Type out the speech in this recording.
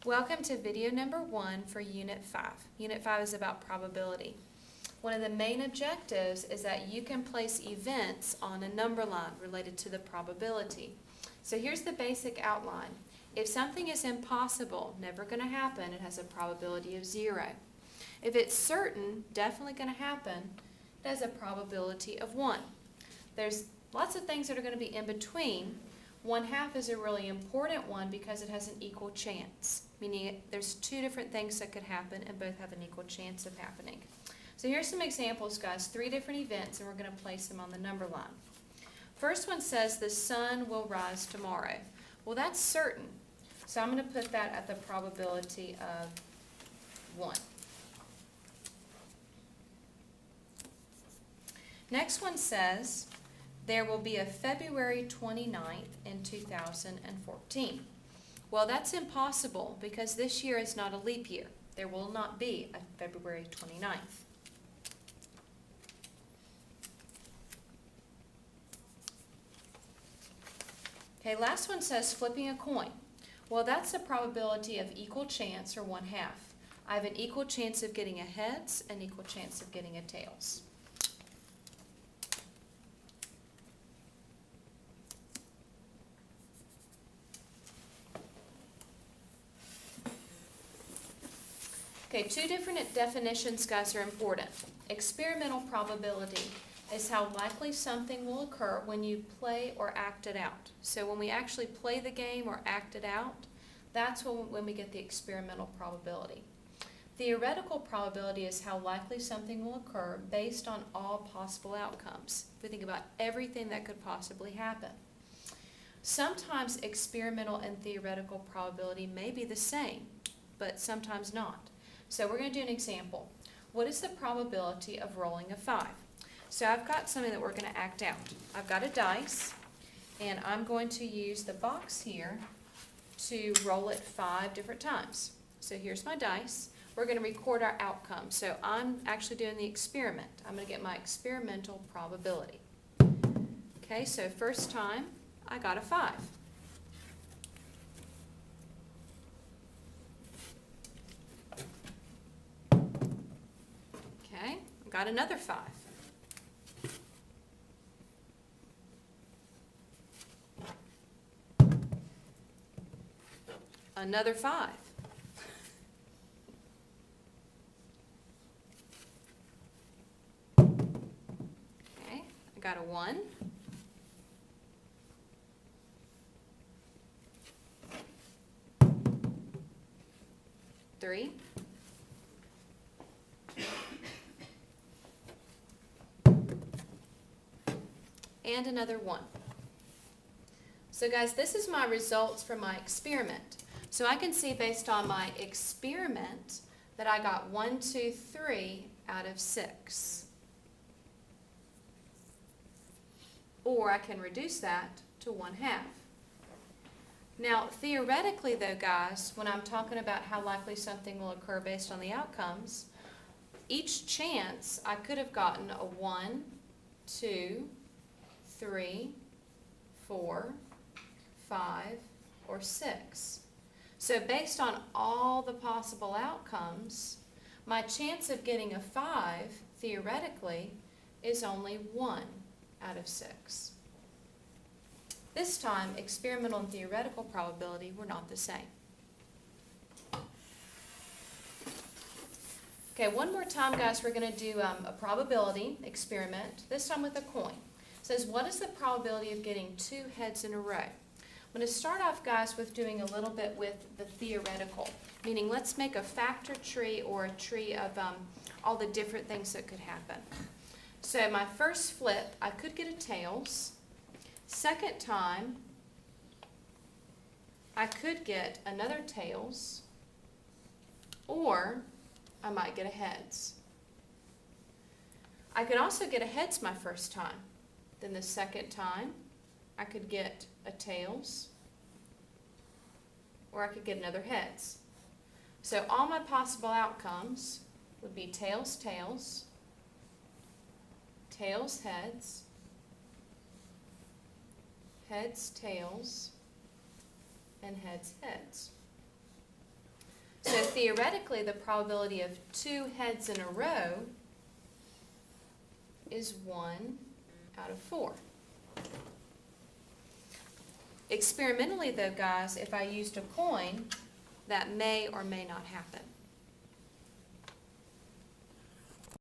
Welcome to video number 1 for Unit 5. Unit 5 is about probability. One of the main objectives is that you can place events on a number line related to the probability. So here's the basic outline. If something is impossible, never going to happen, it has a probability of 0. If it's certain, definitely going to happen, it has a probability of 1. There's lots of things that are going to be in between. 1/2 is a really important one because it has an equal chance, meaning there's two different things that could happen and both have an equal chance of happening. So here's some examples, guys, 3 different events, and we're going to place them on the number line. First one says the sun will rise tomorrow. Well, that's certain, so I'm going to put that at the probability of 1. Next one says there will be a February 29th in 2014. Well, that's impossible because this year is not a leap year. There will not be a February 29th. Okay, last one says flipping a coin. Well, that's a probability of equal chance, or 1/2. I have an equal chance of getting a heads and equal chance of getting a tails. Okay, 2 different definitions, guys, are important. Experimental probability is how likely something will occur when you play or act it out. So when we actually play the game or act it out, that's when we get the experimental probability. Theoretical probability is how likely something will occur based on all possible outcomes. If we think about everything that could possibly happen. Sometimes experimental and theoretical probability may be the same, but sometimes not. So we're going to do an example. What is the probability of rolling a 5? So I've got something that we're going to act out. I've got a dice, and I'm going to use the box here to roll it 5 different times. So here's my dice. We're going to record our outcome. So I'm actually doing the experiment. I'm going to get my experimental probability. Okay, so first time I got a 5. Okay, I got another 5. Another 5. Okay, I got a 1. Three. And another 1. So guys, this is my results from my experiment. So I can see based on my experiment that I got 1, 2, 3 out of 6. Or I can reduce that to 1/2. Now, theoretically though, guys, when I'm talking about how likely something will occur based on the outcomes, each chance I could have gotten a 1, 2, 3, 4, 5, or 6. So based on all the possible outcomes, my chance of getting a 5, theoretically, is only 1 out of 6. This time, experimental and theoretical probability were not the same. Okay, one more time, guys, we're going to do a probability experiment, this time with a coin. It says, what is the probability of getting 2 heads in a row? I'm going to start off, guys, with doing a little bit with the theoretical, meaning let's make a factor tree or a tree of all the different things that could happen. So my first flip, I could get a tails. Second time, I could get another tails, or I might get a heads. I could also get a heads my first time. Then the second time, I could get a tails, or I could get another heads. So all my possible outcomes would be tails, tails, tails, heads, heads, tails, and heads, heads. theoretically, the probability of 2 heads in a row is 1 out of 4. Experimentally though, guys, if I used a coin, that may or may not happen.